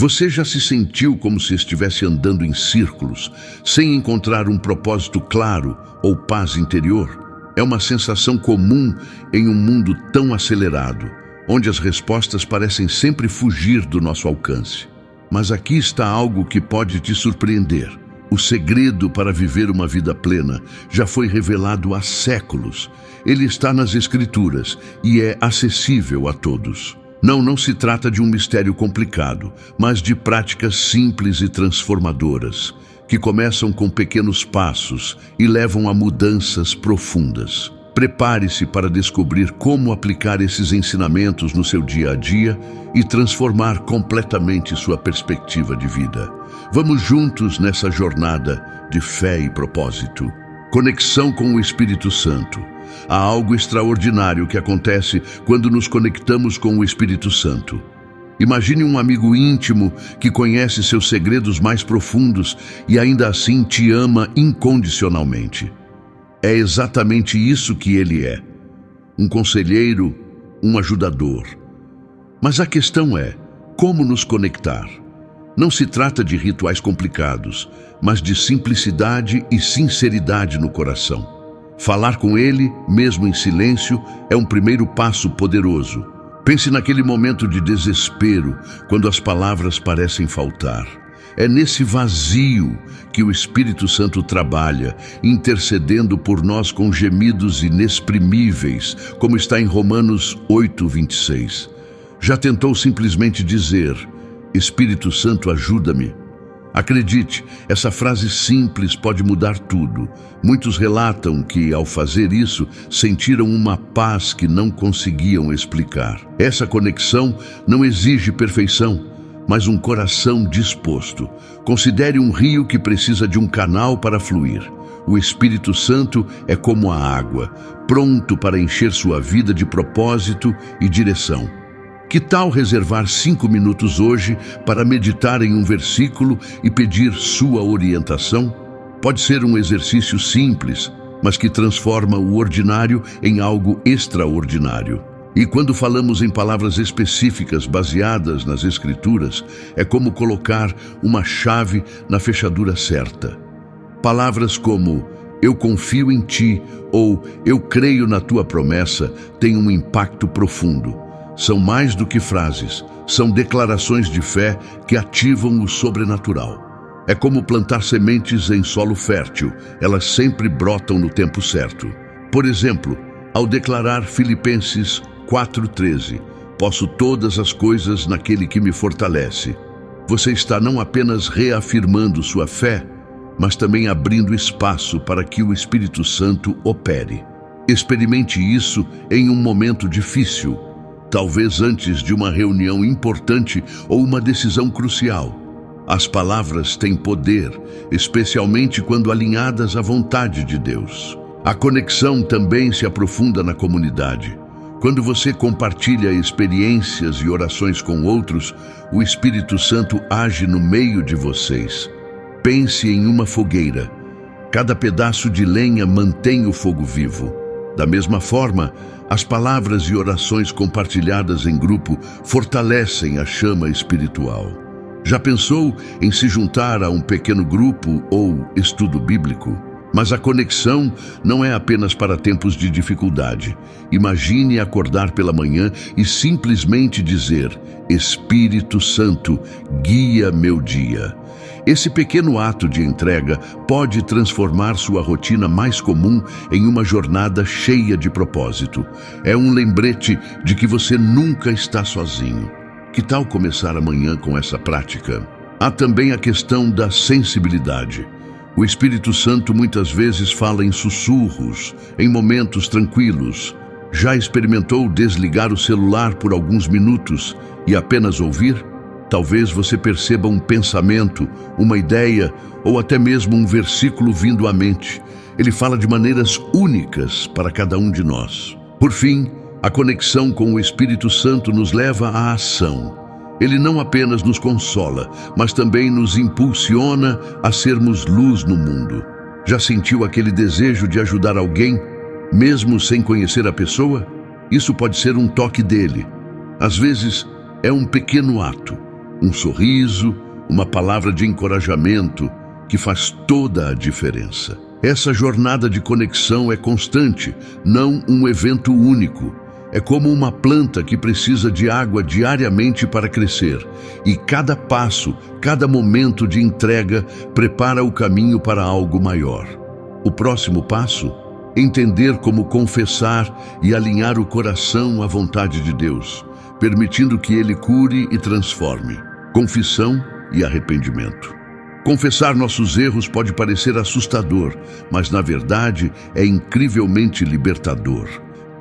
Você já se sentiu como se estivesse andando em círculos, sem encontrar um propósito claro ou paz interior? É uma sensação comum em um mundo tão acelerado, onde as respostas parecem sempre fugir do nosso alcance. Mas aqui está algo que pode te surpreender. O segredo para viver uma vida plena já foi revelado há séculos. Ele está nas Escrituras e é acessível a todos. Não se trata de um mistério complicado, mas de práticas simples e transformadoras, que começam com pequenos passos e levam a mudanças profundas. Prepare-se para descobrir como aplicar esses ensinamentos no seu dia a dia e transformar completamente sua perspectiva de vida. Vamos juntos nessa jornada de fé e propósito. Conexão com o Espírito Santo. Há algo extraordinário que acontece quando nos conectamos com o Espírito Santo. Imagine um amigo íntimo que conhece seus segredos mais profundos e ainda assim te ama incondicionalmente. É exatamente isso que ele é. Um conselheiro, um ajudador. Mas a questão é, como nos conectar? Não se trata de rituais complicados, mas de simplicidade e sinceridade no coração. Falar com ele, mesmo em silêncio, é um primeiro passo poderoso. Pense naquele momento de desespero, quando as palavras parecem faltar. É nesse vazio que o Espírito Santo trabalha, intercedendo por nós com gemidos inexprimíveis, como está em Romanos 8:26. Já tentou simplesmente dizer: Espírito Santo, ajuda-me? Acredite, essa frase simples pode mudar tudo. Muitos relatam que, ao fazer isso, sentiram uma paz que não conseguiam explicar. Essa conexão não exige perfeição, mas um coração disposto. Considere um rio que precisa de um canal para fluir. O Espírito Santo é como a água, pronto para encher sua vida de propósito e direção. Que tal reservar 5 minutos hoje para meditar em um versículo e pedir sua orientação? Pode ser um exercício simples, mas que transforma o ordinário em algo extraordinário. E quando falamos em palavras específicas baseadas nas Escrituras, é como colocar uma chave na fechadura certa. Palavras como "eu confio em ti" ou "eu creio na tua promessa" têm um impacto profundo. São mais do que frases, são declarações de fé que ativam o sobrenatural. É como plantar sementes em solo fértil, elas sempre brotam no tempo certo. Por exemplo, ao declarar Filipenses 4:13, "Posso todas as coisas naquele que me fortalece", você está não apenas reafirmando sua fé, mas também abrindo espaço para que o Espírito Santo opere. Experimente isso em um momento difícil, talvez antes de uma reunião importante ou uma decisão crucial. As palavras têm poder, especialmente quando alinhadas à vontade de Deus. A conexão também se aprofunda na comunidade. Quando você compartilha experiências e orações com outros, o Espírito Santo age no meio de vocês. Pense em uma fogueira. Cada pedaço de lenha mantém o fogo vivo. Da mesma forma, as palavras e orações compartilhadas em grupo fortalecem a chama espiritual. Já pensou em se juntar a um pequeno grupo ou estudo bíblico? Mas a conexão não é apenas para tempos de dificuldade. Imagine acordar pela manhã e simplesmente dizer: "Espírito Santo, guia meu dia". Esse pequeno ato de entrega pode transformar sua rotina mais comum em uma jornada cheia de propósito. É um lembrete de que você nunca está sozinho. Que tal começar amanhã com essa prática? Há também a questão da sensibilidade. O Espírito Santo muitas vezes fala em sussurros, em momentos tranquilos. Já experimentou desligar o celular por alguns minutos e apenas ouvir? Talvez você perceba um pensamento, uma ideia ou até mesmo um versículo vindo à mente. Ele fala de maneiras únicas para cada um de nós. Por fim, a conexão com o Espírito Santo nos leva à ação. Ele não apenas nos consola, mas também nos impulsiona a sermos luz no mundo. Já sentiu aquele desejo de ajudar alguém, mesmo sem conhecer a pessoa? Isso pode ser um toque dele. Às vezes, é um pequeno ato. um sorriso, uma palavra de encorajamento que faz toda a diferença. Essa jornada de conexão é constante, não um evento único. É como uma planta que precisa de água diariamente para crescer, e cada passo, cada momento de entrega prepara o caminho para algo maior. O próximo passo? Entender como confessar e alinhar o coração à vontade de Deus, permitindo que Ele cure e transforme. Confissão e arrependimento. Confessar nossos erros pode parecer assustador, mas na verdade é incrivelmente libertador.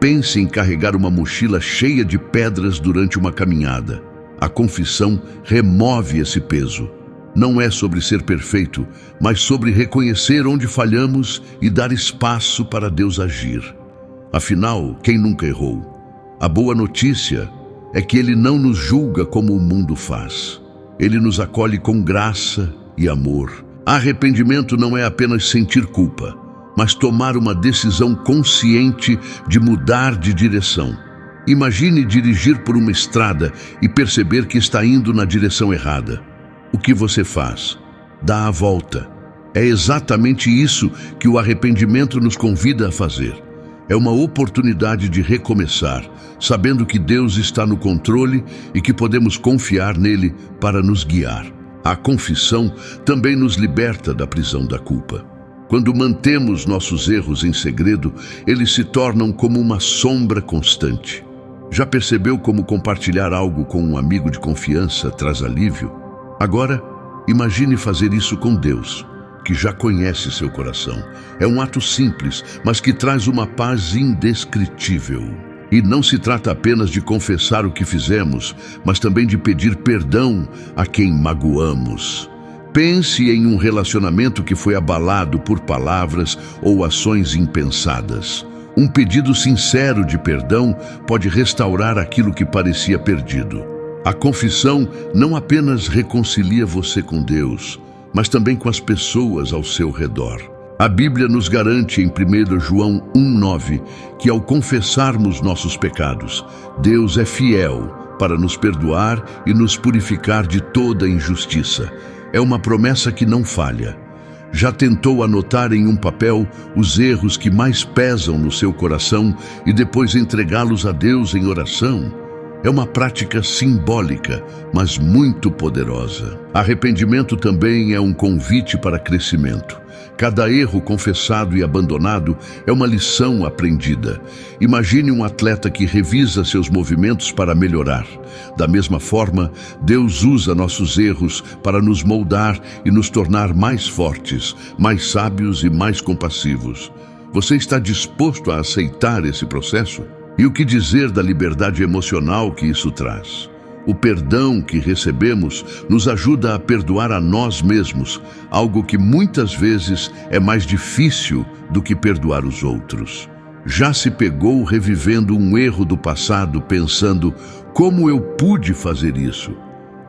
Pense em carregar uma mochila cheia de pedras durante uma caminhada. A confissão remove esse peso. Não é sobre ser perfeito, mas sobre reconhecer onde falhamos e dar espaço para Deus agir. Afinal, quem nunca errou? A boa notícia é que Ele não nos julga como o mundo faz. Ele nos acolhe com graça e amor. Arrependimento não é apenas sentir culpa, mas tomar uma decisão consciente de mudar de direção. Imagine dirigir por uma estrada e perceber que está indo na direção errada. O que você faz? Dá a volta. É exatamente isso que o arrependimento nos convida a fazer. É uma oportunidade de recomeçar, sabendo que Deus está no controle e que podemos confiar nele para nos guiar. A confissão também nos liberta da prisão da culpa. Quando mantemos nossos erros em segredo, eles se tornam como uma sombra constante. Já percebeu como compartilhar algo com um amigo de confiança traz alívio? Agora, imagine fazer isso com Deus, que já conhece seu coração. É um ato simples, mas que traz uma paz indescritível. E não se trata apenas de confessar o que fizemos, mas também de pedir perdão a quem magoamos. Pense em um relacionamento que foi abalado por palavras ou ações impensadas. Um pedido sincero de perdão pode restaurar aquilo que parecia perdido. A confissão não apenas reconcilia você com Deus, mas também com as pessoas ao seu redor. A Bíblia nos garante em 1 João 1,9 que ao confessarmos nossos pecados, Deus é fiel para nos perdoar e nos purificar de toda injustiça. É uma promessa que não falha. Já tentou anotar em um papel os erros que mais pesam no seu coração e depois entregá-los a Deus em oração? É uma prática simbólica, mas muito poderosa. Arrependimento também é um convite para crescimento. Cada erro confessado e abandonado é uma lição aprendida. Imagine um atleta que revisa seus movimentos para melhorar. Da mesma forma, Deus usa nossos erros para nos moldar e nos tornar mais fortes, mais sábios e mais compassivos. Você está disposto a aceitar esse processo? E o que dizer da liberdade emocional que isso traz? O perdão que recebemos nos ajuda a perdoar a nós mesmos, algo que muitas vezes é mais difícil do que perdoar os outros. Já se pegou revivendo um erro do passado, pensando, como eu pude fazer isso?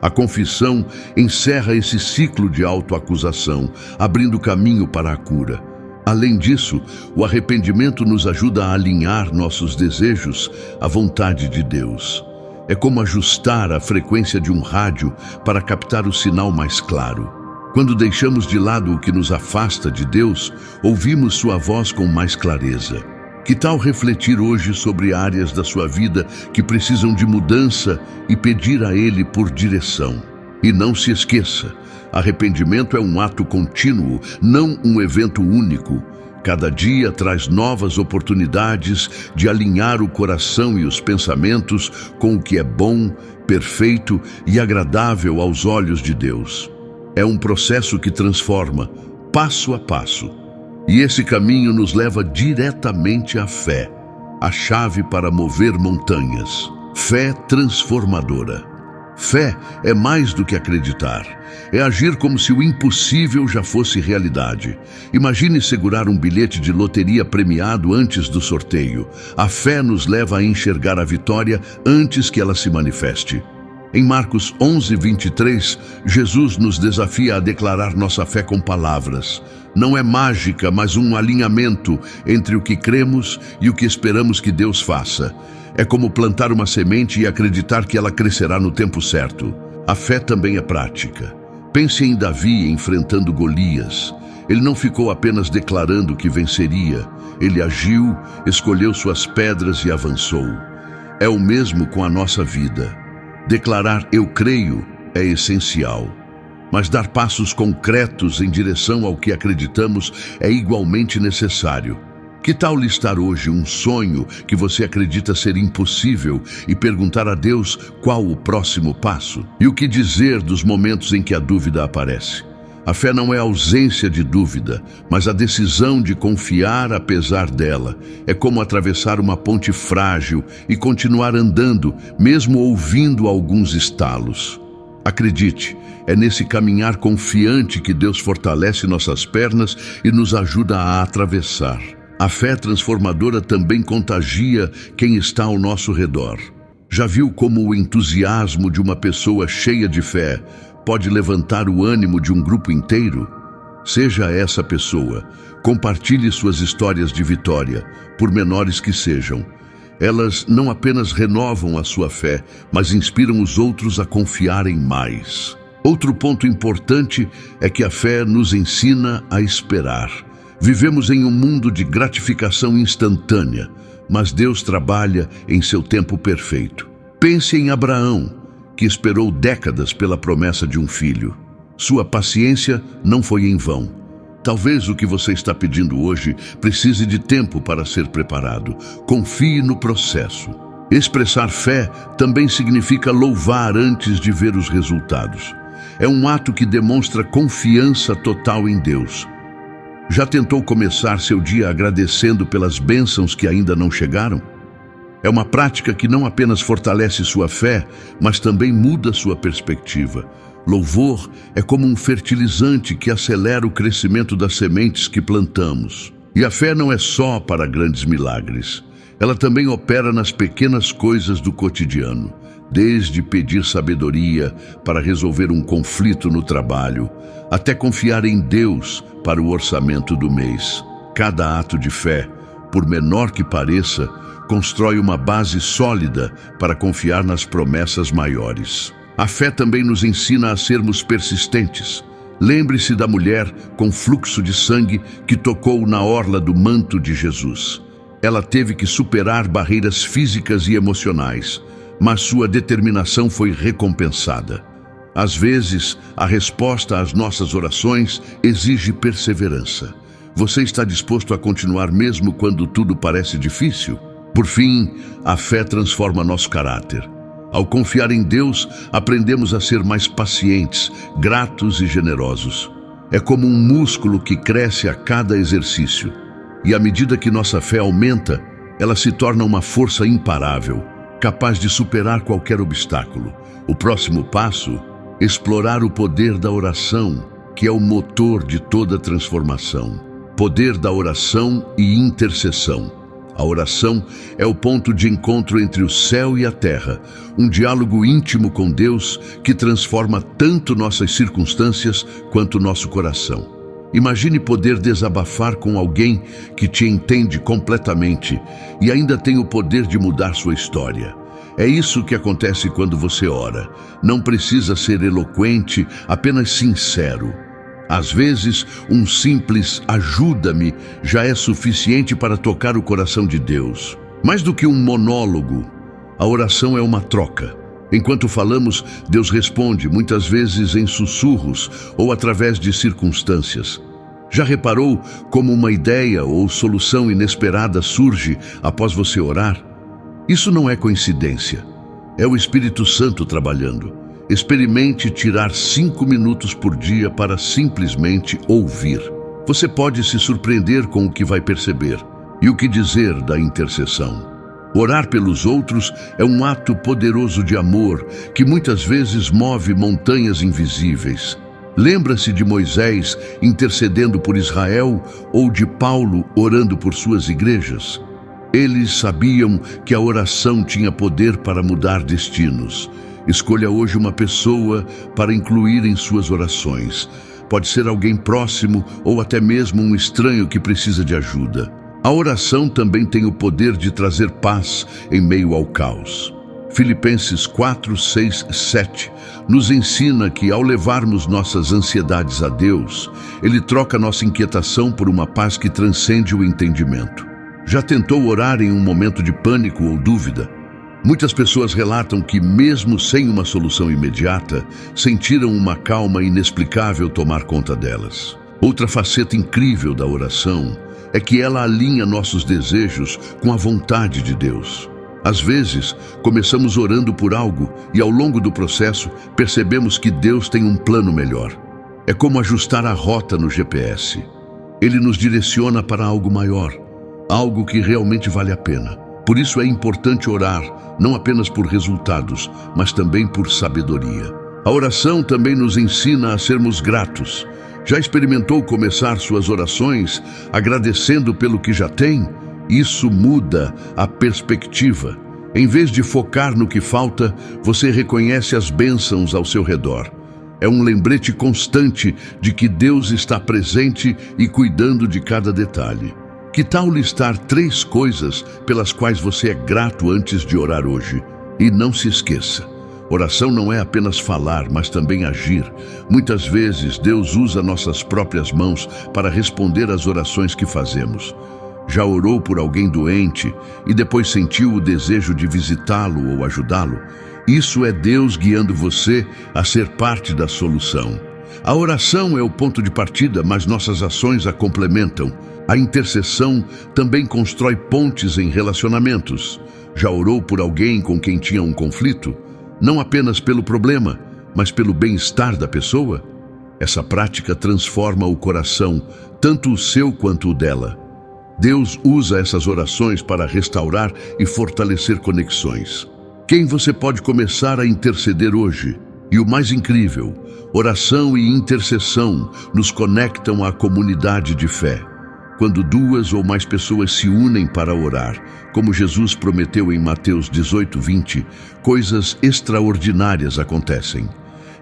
A confissão encerra esse ciclo de autoacusação, abrindo caminho para a cura. Além disso, o arrependimento nos ajuda a alinhar nossos desejos à vontade de Deus. É como ajustar a frequência de um rádio para captar o sinal mais claro. Quando deixamos de lado o que nos afasta de Deus, ouvimos sua voz com mais clareza. Que tal refletir hoje sobre áreas da sua vida que precisam de mudança e pedir a Ele por direção? E não se esqueça, arrependimento é um ato contínuo, não um evento único. Cada dia traz novas oportunidades de alinhar o coração e os pensamentos com o que é bom, perfeito e agradável aos olhos de Deus. É um processo que transforma, passo a passo. E esse caminho nos leva diretamente à fé, a chave para mover montanhas. Fé transformadora. Fé é mais do que acreditar. É agir como se o impossível já fosse realidade. Imagine segurar um bilhete de loteria premiado antes do sorteio. A fé nos leva a enxergar a vitória antes que ela se manifeste. Em Marcos 11:23, Jesus nos desafia a declarar nossa fé com palavras. Não é mágica, mas um alinhamento entre o que cremos e o que esperamos que Deus faça. É como plantar uma semente e acreditar que ela crescerá no tempo certo. A fé também é prática. Pense em Davi enfrentando Golias. Ele não ficou apenas declarando que venceria. Ele agiu, escolheu suas pedras e avançou. É o mesmo com a nossa vida. Declarar "eu creio" é essencial. Mas dar passos concretos em direção ao que acreditamos é igualmente necessário. Que tal listar hoje um sonho que você acredita ser impossível e perguntar a Deus qual o próximo passo? E o que dizer dos momentos em que a dúvida aparece? A fé não é a ausência de dúvida, mas a decisão de confiar apesar dela. É como atravessar uma ponte frágil e continuar andando, mesmo ouvindo alguns estalos. Acredite, é nesse caminhar confiante que Deus fortalece nossas pernas e nos ajuda a atravessar. A fé transformadora também contagia quem está ao nosso redor. Já viu como o entusiasmo de uma pessoa cheia de fé pode levantar o ânimo de um grupo inteiro? Seja essa pessoa. Compartilhe suas histórias de vitória, por menores que sejam. Elas não apenas renovam a sua fé, mas inspiram os outros a confiarem mais. Outro ponto importante é que a fé nos ensina a esperar. Vivemos em um mundo de gratificação instantânea, mas Deus trabalha em seu tempo perfeito. Pense em Abraão, que esperou décadas pela promessa de um filho. Sua paciência não foi em vão. Talvez o que você está pedindo hoje precise de tempo para ser preparado. Confie no processo. Expressar fé também significa louvar antes de ver os resultados. É um ato que demonstra confiança total em Deus. Já tentou começar seu dia agradecendo pelas bênçãos que ainda não chegaram? É uma prática que não apenas fortalece sua fé, mas também muda sua perspectiva. Louvor é como um fertilizante que acelera o crescimento das sementes que plantamos. E a fé não é só para grandes milagres. Ela também opera nas pequenas coisas do cotidiano, desde pedir sabedoria para resolver um conflito no trabalho, até confiar em Deus para o orçamento do mês. Cada ato de fé, por menor que pareça, constrói uma base sólida para confiar nas promessas maiores. A fé também nos ensina a sermos persistentes. Lembre-se da mulher com fluxo de sangue que tocou na orla do manto de Jesus. Ela teve que superar barreiras físicas e emocionais, mas sua determinação foi recompensada. Às vezes, a resposta às nossas orações exige perseverança. Você está disposto a continuar mesmo quando tudo parece difícil? Por fim, a fé transforma nosso caráter. Ao confiar em Deus, aprendemos a ser mais pacientes, gratos e generosos. É como um músculo que cresce a cada exercício. E à medida que nossa fé aumenta, ela se torna uma força imparável, capaz de superar qualquer obstáculo. O próximo passo, explorar o poder da oração, que é o motor de toda transformação. Poder da oração e intercessão. A oração é o ponto de encontro entre o céu e a terra, um diálogo íntimo com Deus que transforma tanto nossas circunstâncias quanto nosso coração. Imagine poder desabafar com alguém que te entende completamente e ainda tem o poder de mudar sua história. É isso que acontece quando você ora. Não precisa ser eloquente, apenas sincero. Às vezes, um simples "ajuda-me" já é suficiente para tocar o coração de Deus. Mais do que um monólogo, a oração é uma troca. Enquanto falamos, Deus responde, muitas vezes em sussurros ou através de circunstâncias. Já reparou como uma ideia ou solução inesperada surge após você orar? Isso não é coincidência. É o Espírito Santo trabalhando. Experimente tirar 5 minutos por dia para simplesmente ouvir. Você pode se surpreender com o que vai perceber. E o que dizer da intercessão? Orar pelos outros é um ato poderoso de amor que muitas vezes move montanhas invisíveis. Lembra-se de Moisés intercedendo por Israel ou de Paulo orando por suas igrejas? Eles sabiam que a oração tinha poder para mudar destinos. Escolha hoje uma pessoa para incluir em suas orações. Pode ser alguém próximo ou até mesmo um estranho que precisa de ajuda. A oração também tem o poder de trazer paz em meio ao caos. Filipenses 4, 6, 7 nos ensina que ao levarmos nossas ansiedades a Deus, Ele troca nossa inquietação por uma paz que transcende o entendimento. Já tentou orar em um momento de pânico ou dúvida? Muitas pessoas relatam que, mesmo sem uma solução imediata, sentiram uma calma inexplicável tomar conta delas. Outra faceta incrível da oração é que ela alinha nossos desejos com a vontade de Deus. Às vezes, começamos orando por algo e ao longo do processo percebemos que Deus tem um plano melhor. É como ajustar a rota no GPS. Ele nos direciona para algo maior, algo que realmente vale a pena. Por isso é importante orar, não apenas por resultados, mas também por sabedoria. A oração também nos ensina a sermos gratos. Já experimentou começar suas orações agradecendo pelo que já tem? Isso muda a perspectiva. Em vez de focar no que falta, você reconhece as bênçãos ao seu redor. É um lembrete constante de que Deus está presente e cuidando de cada detalhe. Que tal listar 3 coisas pelas quais você é grato antes de orar hoje? E não se esqueça, oração não é apenas falar, mas também agir. Muitas vezes Deus usa nossas próprias mãos para responder às orações que fazemos. Já orou por alguém doente e depois sentiu o desejo de visitá-lo ou ajudá-lo? Isso é Deus guiando você a ser parte da solução. A oração é o ponto de partida, mas nossas ações a complementam. A intercessão também constrói pontes em relacionamentos. Já orou por alguém com quem tinha um conflito? Não apenas pelo problema, mas pelo bem-estar da pessoa? Essa prática transforma o coração, tanto o seu quanto o dela. Deus usa essas orações para restaurar e fortalecer conexões. Quem você pode começar a interceder hoje? E o mais incrível, oração e intercessão nos conectam à comunidade de fé. Quando 2 ou mais pessoas se unem para orar, como Jesus prometeu em Mateus 18, 20, coisas extraordinárias acontecem.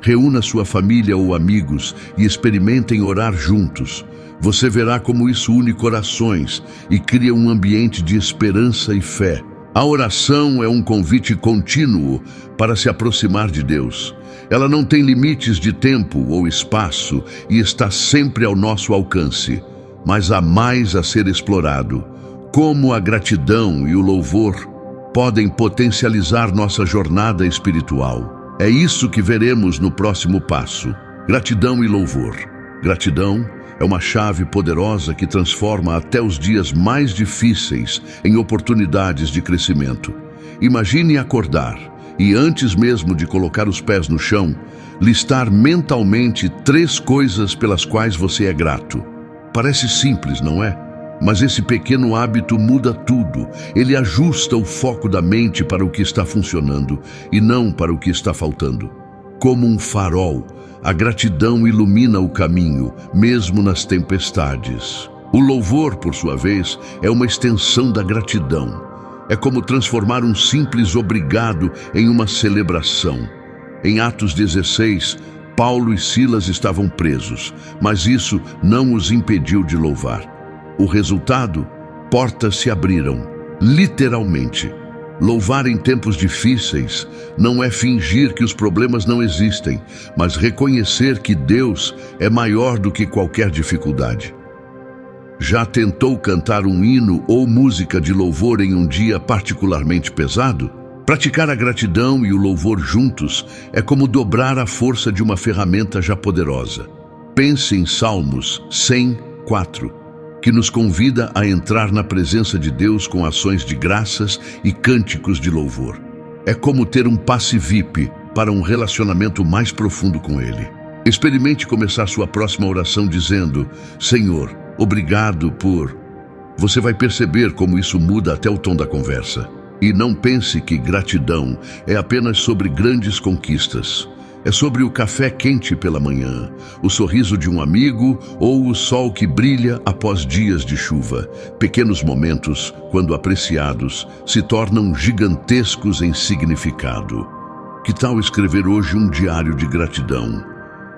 Reúna sua família ou amigos e experimentem orar juntos. Você verá como isso une corações e cria um ambiente de esperança e fé. A oração é um convite contínuo para se aproximar de Deus. Ela não tem limites de tempo ou espaço e está sempre ao nosso alcance. Mas há mais a ser explorado. Como a gratidão e o louvor podem potencializar nossa jornada espiritual. É isso que veremos no próximo passo. Gratidão e louvor. Gratidão é uma chave poderosa que transforma até os dias mais difíceis em oportunidades de crescimento. Imagine acordar e, antes mesmo de colocar os pés no chão, listar mentalmente 3 coisas pelas quais você é grato. Parece simples, não é? Mas esse pequeno hábito muda tudo. Ele ajusta o foco da mente para o que está funcionando e não para o que está faltando. Como um farol, a gratidão ilumina o caminho, mesmo nas tempestades. O louvor, por sua vez, é uma extensão da gratidão. É como transformar um simples obrigado em uma celebração. Em Atos 16, Paulo e Silas estavam presos, mas isso não os impediu de louvar. O resultado? Portas se abriram, literalmente. Louvar em tempos difíceis não é fingir que os problemas não existem, mas reconhecer que Deus é maior do que qualquer dificuldade. Já tentou cantar um hino ou música de louvor em um dia particularmente pesado? Praticar a gratidão e o louvor juntos é como dobrar a força de uma ferramenta já poderosa. Pense em Salmos 104, que nos convida a entrar na presença de Deus com ações de graças e cânticos de louvor. É como ter um passe VIP para um relacionamento mais profundo com Ele. Experimente começar sua próxima oração dizendo: Senhor, obrigado por... Você vai perceber como isso muda até o tom da conversa. E não pense que gratidão é apenas sobre grandes conquistas. É sobre o café quente pela manhã, o sorriso de um amigo ou o sol que brilha após dias de chuva. Pequenos momentos, quando apreciados, se tornam gigantescos em significado. Que tal escrever hoje um diário de gratidão?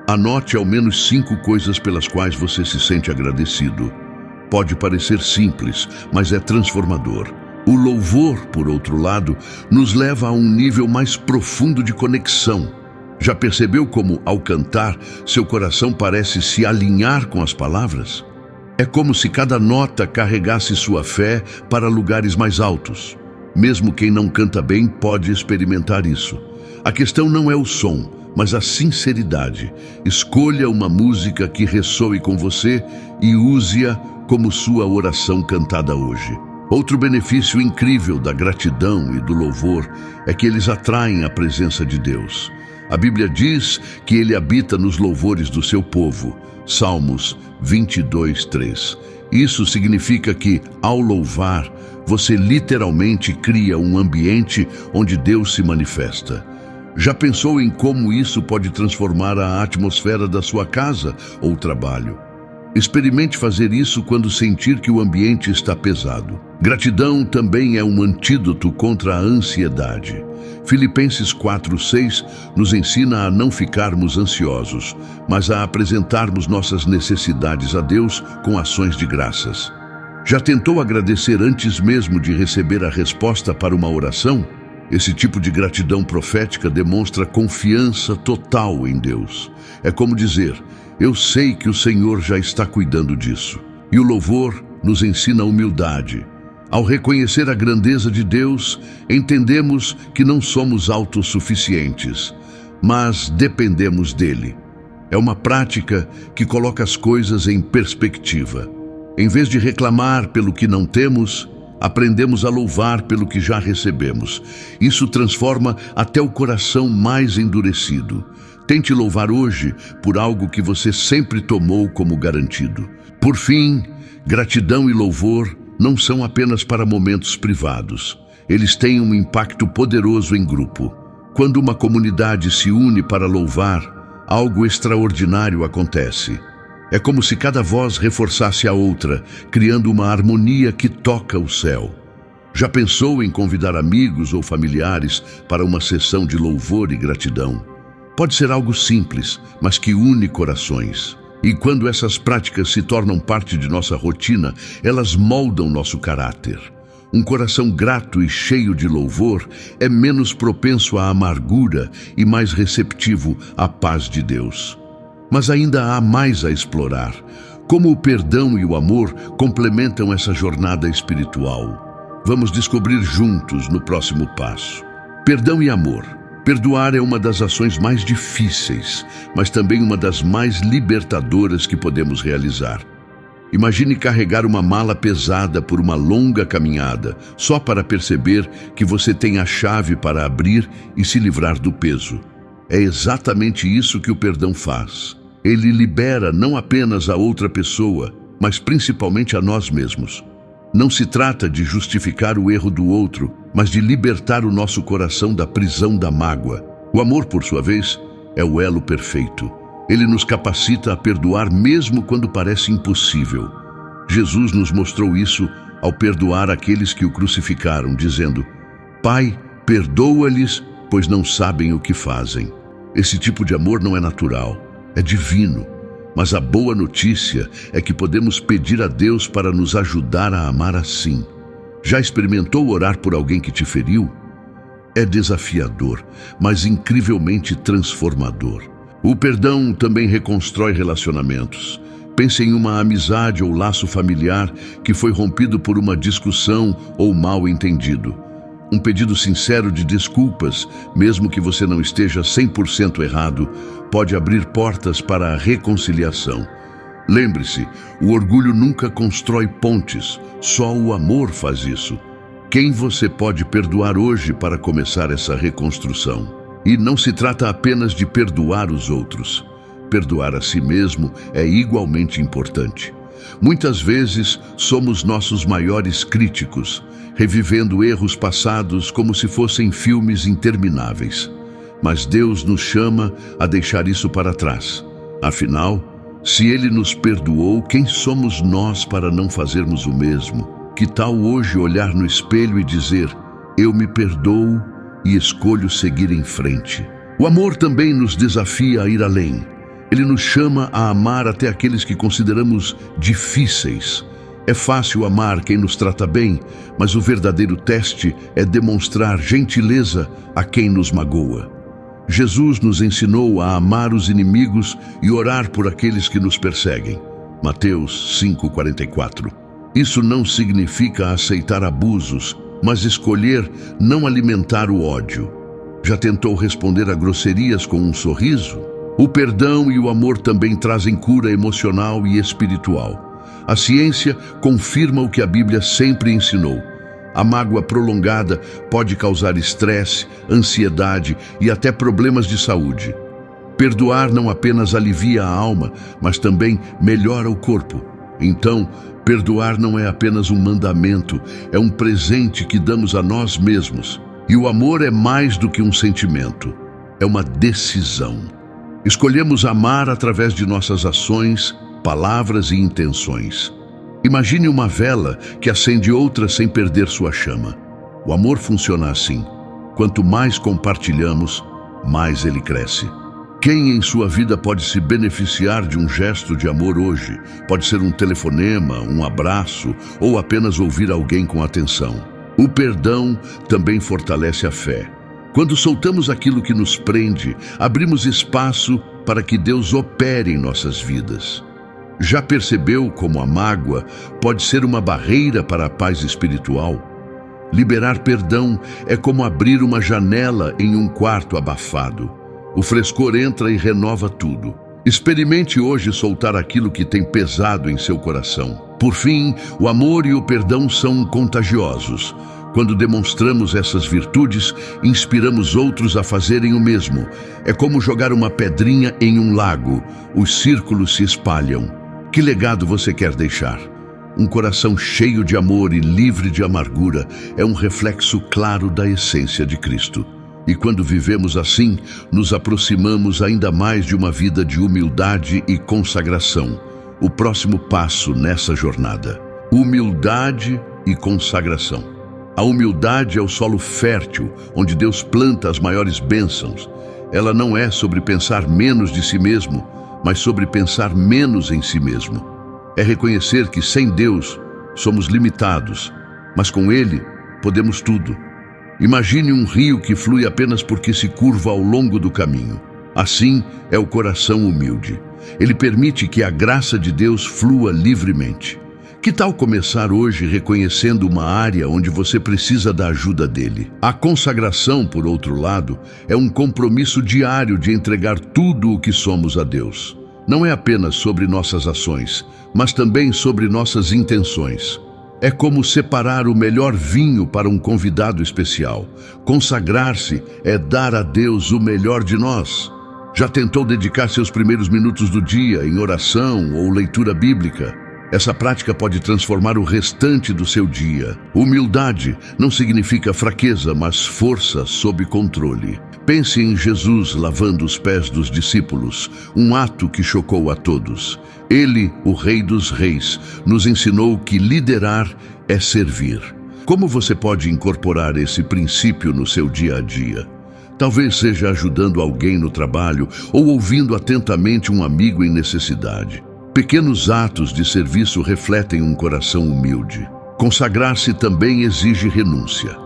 Anote ao menos 5 coisas pelas quais você se sente agradecido. Pode parecer simples, mas é transformador. O louvor, por outro lado, nos leva a um nível mais profundo de conexão. Já percebeu como, ao cantar, seu coração parece se alinhar com as palavras? É como se cada nota carregasse sua fé para lugares mais altos. Mesmo quem não canta bem pode experimentar isso. A questão não é o som, mas a sinceridade. Escolha uma música que ressoe com você e use-a como sua oração cantada hoje. Outro benefício incrível da gratidão e do louvor é que eles atraem a presença de Deus. A Bíblia diz que Ele habita nos louvores do seu povo. Salmos 22:3. Isso significa que, ao louvar, você literalmente cria um ambiente onde Deus se manifesta. Já pensou em como isso pode transformar a atmosfera da sua casa ou trabalho? Experimente fazer isso quando sentir que o ambiente está pesado. Gratidão também é um antídoto contra a ansiedade. Filipenses 4:6 nos ensina a não ficarmos ansiosos, mas a apresentarmos nossas necessidades a Deus com ações de graças. Já tentou agradecer antes mesmo de receber a resposta para uma oração? Esse tipo de gratidão profética demonstra confiança total em Deus. É como dizer: eu sei que o Senhor já está cuidando disso. E o louvor nos ensina humildade. Ao reconhecer a grandeza de Deus, entendemos que não somos autossuficientes, mas dependemos dele. É uma prática que coloca as coisas em perspectiva. Em vez de reclamar pelo que não temos, aprendemos a louvar pelo que já recebemos. Isso transforma até o coração mais endurecido. Tente louvar hoje por algo que você sempre tomou como garantido. Por fim, gratidão e louvor não são apenas para momentos privados. Eles têm um impacto poderoso em grupo. Quando uma comunidade se une para louvar, algo extraordinário acontece. É como se cada voz reforçasse a outra, criando uma harmonia que toca o céu. Já pensou em convidar amigos ou familiares para uma sessão de louvor e gratidão? Pode ser algo simples, mas que une corações. E quando essas práticas se tornam parte de nossa rotina, elas moldam nosso caráter. Um coração grato e cheio de louvor é menos propenso à amargura e mais receptivo à paz de Deus. Mas ainda há mais a explorar. Como o perdão e o amor complementam essa jornada espiritual? Vamos descobrir juntos no próximo passo. Perdão e amor. Perdoar é uma das ações mais difíceis, mas também uma das mais libertadoras que podemos realizar. Imagine carregar uma mala pesada por uma longa caminhada, só para perceber que você tem a chave para abrir e se livrar do peso. É exatamente isso que o perdão faz. Ele libera não apenas a outra pessoa, mas principalmente a nós mesmos. Não se trata de justificar o erro do outro, mas de libertar o nosso coração da prisão da mágoa. O amor, por sua vez, é o elo perfeito. Ele nos capacita a perdoar mesmo quando parece impossível. Jesus nos mostrou isso ao perdoar aqueles que o crucificaram, dizendo: Pai, perdoa-lhes, pois não sabem o que fazem. Esse tipo de amor não é natural, é divino. Mas a boa notícia é que podemos pedir a Deus para nos ajudar a amar assim. Já experimentou orar por alguém que te feriu? É desafiador, mas incrivelmente transformador. O perdão também reconstrói relacionamentos. Pense em uma amizade ou laço familiar que foi rompido por uma discussão ou mal-entendido. Um pedido sincero de desculpas, mesmo que você não esteja 100% errado, pode abrir portas para a reconciliação. Lembre-se, o orgulho nunca constrói pontes, só o amor faz isso. Quem você pode perdoar hoje para começar essa reconstrução? E não se trata apenas de perdoar os outros. Perdoar a si mesmo é igualmente importante. Muitas vezes somos nossos maiores críticos, revivendo erros passados como se fossem filmes intermináveis. Mas Deus nos chama a deixar isso para trás. Afinal, se Ele nos perdoou, quem somos nós para não fazermos o mesmo? Que tal hoje olhar no espelho e dizer: eu me perdoo e escolho seguir em frente? O amor também nos desafia a ir além. Ele nos chama a amar até aqueles que consideramos difíceis. É fácil amar quem nos trata bem, mas o verdadeiro teste é demonstrar gentileza a quem nos magoa. Jesus nos ensinou a amar os inimigos e orar por aqueles que nos perseguem. Mateus 5,44. Isso não significa aceitar abusos, mas escolher não alimentar o ódio. Já tentou responder a grosserias com um sorriso? O perdão e o amor também trazem cura emocional e espiritual. A ciência confirma o que a Bíblia sempre ensinou. A mágoa prolongada pode causar estresse, ansiedade e até problemas de saúde. Perdoar não apenas alivia a alma, mas também melhora o corpo. Então, perdoar não é apenas um mandamento, é um presente que damos a nós mesmos. E o amor é mais do que um sentimento, é uma decisão. Escolhemos amar através de nossas ações, palavras e intenções. Imagine uma vela que acende outra sem perder sua chama. O amor funciona assim. Quanto mais compartilhamos, mais ele cresce. Quem em sua vida pode se beneficiar de um gesto de amor hoje? Pode ser um telefonema, um abraço ou apenas ouvir alguém com atenção. O perdão também fortalece a fé. Quando soltamos aquilo que nos prende, abrimos espaço para que Deus opere em nossas vidas. Já percebeu como a mágoa pode ser uma barreira para a paz espiritual? Liberar perdão é como abrir uma janela em um quarto abafado. O frescor entra e renova tudo. Experimente hoje soltar aquilo que tem pesado em seu coração. Por fim, o amor e o perdão são contagiosos. Quando demonstramos essas virtudes, inspiramos outros a fazerem o mesmo. É como jogar uma pedrinha em um lago. Os círculos se espalham. Que legado você quer deixar? Um coração cheio de amor e livre de amargura é um reflexo claro da essência de Cristo. E quando vivemos assim, nos aproximamos ainda mais de uma vida de humildade e consagração. O próximo passo nessa jornada: humildade e consagração. A humildade é o solo fértil, onde Deus planta as maiores bênçãos. Ela não é sobre pensar menos de si mesmo, mas sobre pensar menos em si mesmo. É reconhecer que sem Deus somos limitados, mas com Ele podemos tudo. Imagine um rio que flui apenas porque se curva ao longo do caminho. Assim é o coração humilde. Ele permite que a graça de Deus flua livremente. Que tal começar hoje reconhecendo uma área onde você precisa da ajuda dele? A consagração, por outro lado, é um compromisso diário de entregar tudo o que somos a Deus. Não é apenas sobre nossas ações, mas também sobre nossas intenções. É como separar o melhor vinho para um convidado especial. Consagrar-se é dar a Deus o melhor de nós. Já tentou dedicar seus primeiros minutos do dia em oração ou leitura bíblica? Essa prática pode transformar o restante do seu dia. Humildade não significa fraqueza, mas força sob controle. Pense em Jesus lavando os pés dos discípulos, um ato que chocou a todos. Ele, o Rei dos Reis, nos ensinou que liderar é servir. Como você pode incorporar esse princípio no seu dia a dia? Talvez seja ajudando alguém no trabalho ou ouvindo atentamente um amigo em necessidade. Pequenos atos de serviço refletem um coração humilde. Consagrar-se também exige renúncia.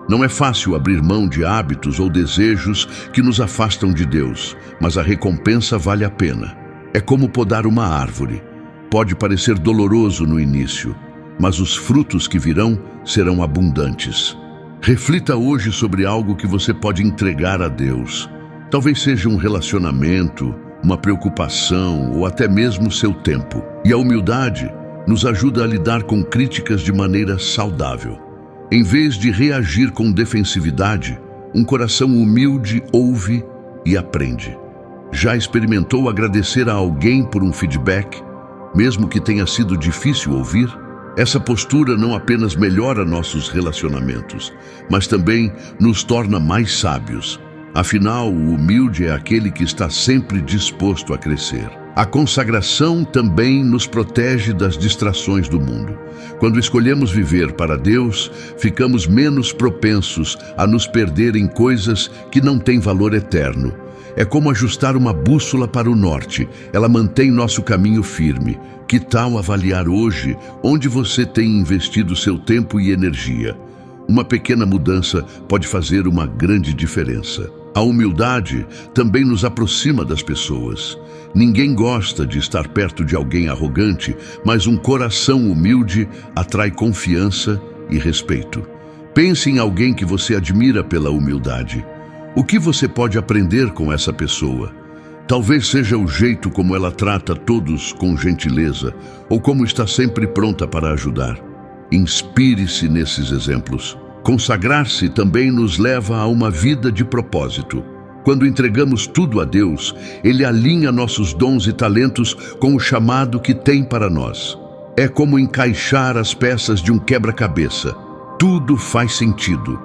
Não é fácil abrir mão de hábitos ou desejos que nos afastam de Deus, mas a recompensa vale a pena. É como podar uma árvore. Pode parecer doloroso no início, mas os frutos que virão serão abundantes. Reflita hoje sobre algo que você pode entregar a Deus. Talvez seja um relacionamento, uma preocupação ou até mesmo seu tempo. E a humildade nos ajuda a lidar com críticas de maneira saudável. Em vez de reagir com defensividade, um coração humilde ouve e aprende. Já experimentou agradecer a alguém por um feedback, mesmo que tenha sido difícil ouvir? Essa postura não apenas melhora nossos relacionamentos, mas também nos torna mais sábios. Afinal, o humilde é aquele que está sempre disposto a crescer. A consagração também nos protege das distrações do mundo. Quando escolhemos viver para Deus, ficamos menos propensos a nos perder em coisas que não têm valor eterno. É como ajustar uma bússola para o norte. Ela mantém nosso caminho firme. Que tal avaliar hoje onde você tem investido seu tempo e energia? Uma pequena mudança pode fazer uma grande diferença. A humildade também nos aproxima das pessoas. Ninguém gosta de estar perto de alguém arrogante, mas um coração humilde atrai confiança e respeito. Pense em alguém que você admira pela humildade. O que você pode aprender com essa pessoa? Talvez seja o jeito como ela trata todos com gentileza, ou como está sempre pronta para ajudar. Inspire-se nesses exemplos. Consagrar-se também nos leva a uma vida de propósito. Quando entregamos tudo a Deus, Ele alinha nossos dons e talentos com o chamado que tem para nós. É como encaixar as peças de um quebra-cabeça. Tudo faz sentido.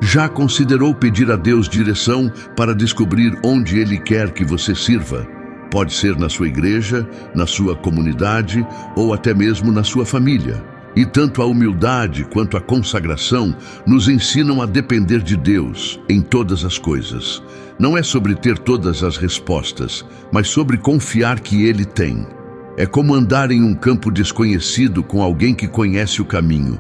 Já considerou pedir a Deus direção para descobrir onde Ele quer que você sirva? Pode ser na sua igreja, na sua comunidade ou até mesmo na sua família. E tanto a humildade quanto a consagração nos ensinam a depender de Deus em todas as coisas. Não é sobre ter todas as respostas, mas sobre confiar que Ele tem. É como andar em um campo desconhecido com alguém que conhece o caminho.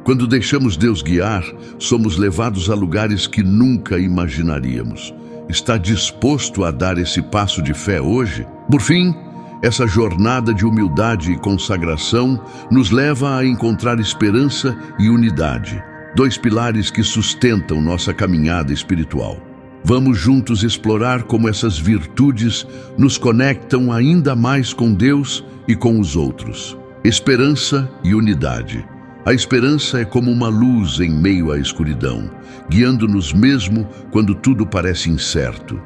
Quando deixamos Deus guiar, somos levados a lugares que nunca imaginaríamos. Está disposto a dar esse passo de fé hoje? Por fim, essa jornada de humildade e consagração nos leva a encontrar esperança e unidade, dois pilares que sustentam nossa caminhada espiritual. Vamos juntos explorar como essas virtudes nos conectam ainda mais com Deus e com os outros. Esperança e unidade. A esperança é como uma luz em meio à escuridão, guiando-nos mesmo quando tudo parece incerto.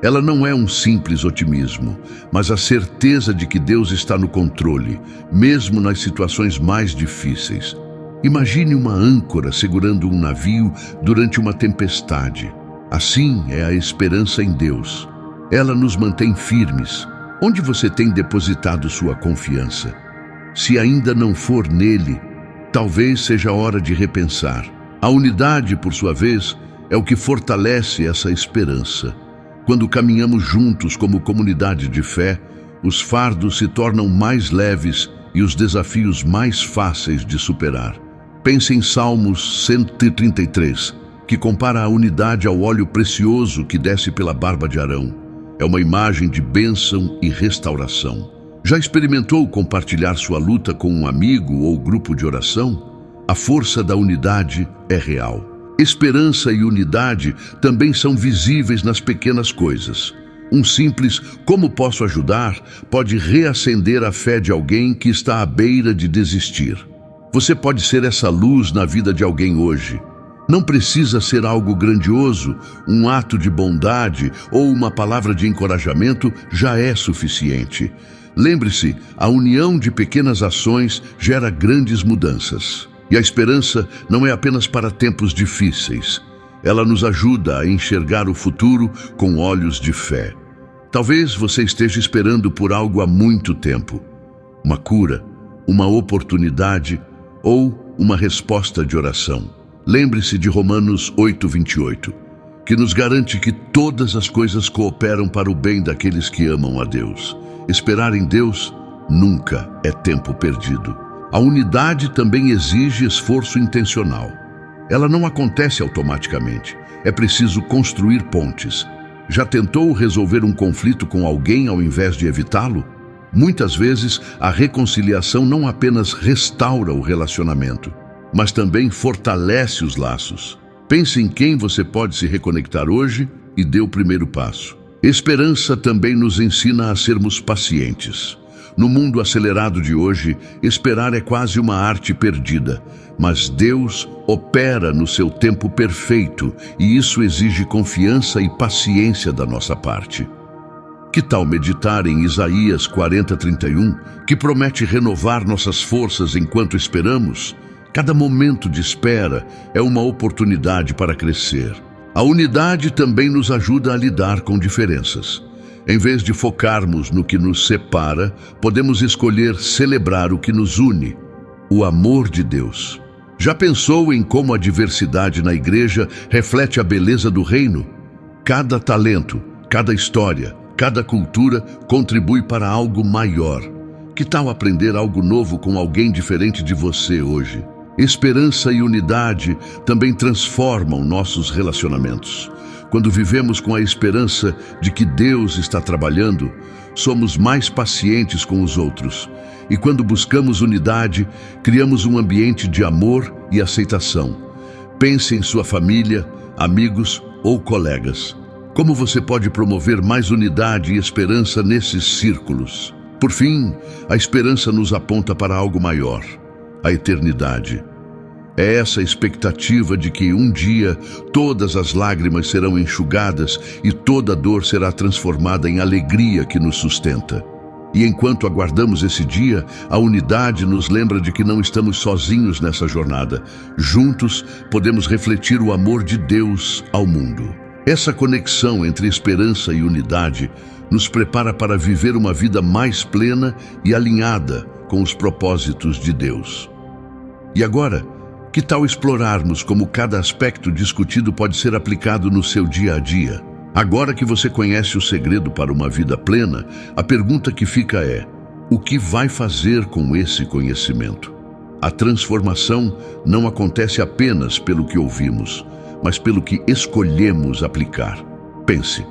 Ela não é um simples otimismo, mas a certeza de que Deus está no controle, mesmo nas situações mais difíceis. Imagine uma âncora segurando um navio durante uma tempestade. Assim é a esperança em Deus. Ela nos mantém firmes. Onde você tem depositado sua confiança? Se ainda não for nele, talvez seja hora de repensar. A unidade, por sua vez, é o que fortalece essa esperança. Quando caminhamos juntos como comunidade de fé, os fardos se tornam mais leves e os desafios mais fáceis de superar. Pense em Salmos 133, que compara a unidade ao óleo precioso que desce pela barba de Arão. É uma imagem de bênção e restauração. Já experimentou compartilhar sua luta com um amigo ou grupo de oração? A força da unidade é real. Esperança e unidade também são visíveis nas pequenas coisas. Um simples "como posso ajudar" pode reacender a fé de alguém que está à beira de desistir. Você pode ser essa luz na vida de alguém hoje. Não precisa ser algo grandioso, um ato de bondade ou uma palavra de encorajamento já é suficiente. Lembre-se, a união de pequenas ações gera grandes mudanças. E a esperança não é apenas para tempos difíceis. Ela nos ajuda a enxergar o futuro com olhos de fé. Talvez você esteja esperando por algo há muito tempo. Uma cura, uma oportunidade ou uma resposta de oração. Lembre-se de Romanos 8:28, que nos garante que todas as coisas cooperam para o bem daqueles que amam a Deus. Esperar em Deus nunca é tempo perdido. A unidade também exige esforço intencional. Ela não acontece automaticamente. É preciso construir pontes. Já tentou resolver um conflito com alguém ao invés de evitá-lo? Muitas vezes, a reconciliação não apenas restaura o relacionamento, mas também fortalece os laços. Pense em quem você pode se reconectar hoje e dê o primeiro passo. Esperança também nos ensina a sermos pacientes. No mundo acelerado de hoje, esperar é quase uma arte perdida, mas Deus opera no seu tempo perfeito e isso exige confiança e paciência da nossa parte. Que tal meditar em Isaías 40:31, que promete renovar nossas forças enquanto esperamos? Cada momento de espera é uma oportunidade para crescer. A unidade também nos ajuda a lidar com diferenças. Em vez de focarmos no que nos separa, podemos escolher celebrar o que nos une, o amor de Deus. Já pensou em como a diversidade na igreja reflete a beleza do reino? Cada talento, Cada história, cada cultura contribui para algo maior. Que tal aprender algo novo com alguém diferente de você hoje? Esperança e unidade também transformam nossos relacionamentos. Quando vivemos com a esperança de que Deus está trabalhando, somos mais pacientes com os outros. E quando buscamos unidade, criamos um ambiente de amor e aceitação. Pense em sua família, amigos ou colegas. Como você pode promover mais unidade e esperança nesses círculos? Por fim, a esperança nos aponta para algo maior, a eternidade. É essa expectativa de que um dia todas as lágrimas serão enxugadas e toda dor será transformada em alegria que nos sustenta. E enquanto aguardamos esse dia, a unidade nos lembra de que não estamos sozinhos nessa jornada. Juntos, podemos refletir o amor de Deus ao mundo. Essa conexão entre esperança e unidade nos prepara para viver uma vida mais plena e alinhada com os propósitos de Deus. E agora, que tal explorarmos como cada aspecto discutido pode ser aplicado no seu dia a dia? Agora que você conhece o segredo para uma vida plena, a pergunta que fica é: o que vai fazer com esse conhecimento? A transformação não acontece apenas pelo que ouvimos, mas pelo que escolhemos aplicar. Pense,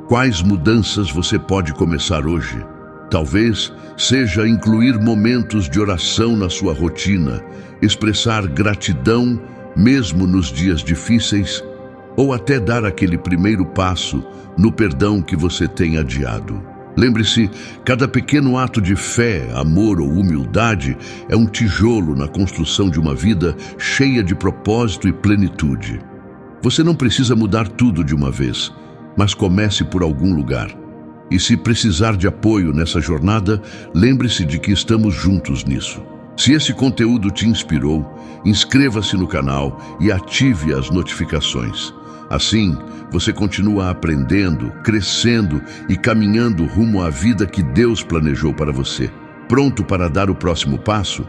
quais mudanças você pode começar hoje? Talvez seja incluir momentos de oração na sua rotina, expressar gratidão mesmo nos dias difíceis, ou até dar aquele primeiro passo no perdão que você tem adiado. Lembre-se, cada pequeno ato de fé, amor ou humildade é um tijolo na construção de uma vida cheia de propósito e plenitude. Você não precisa mudar tudo de uma vez, mas comece por algum lugar. E se precisar de apoio nessa jornada, lembre-se de que estamos juntos nisso. Se esse conteúdo te inspirou, inscreva-se no canal e ative as notificações. Assim, você continua aprendendo, crescendo e caminhando rumo à vida que Deus planejou para você. Pronto para dar o próximo passo?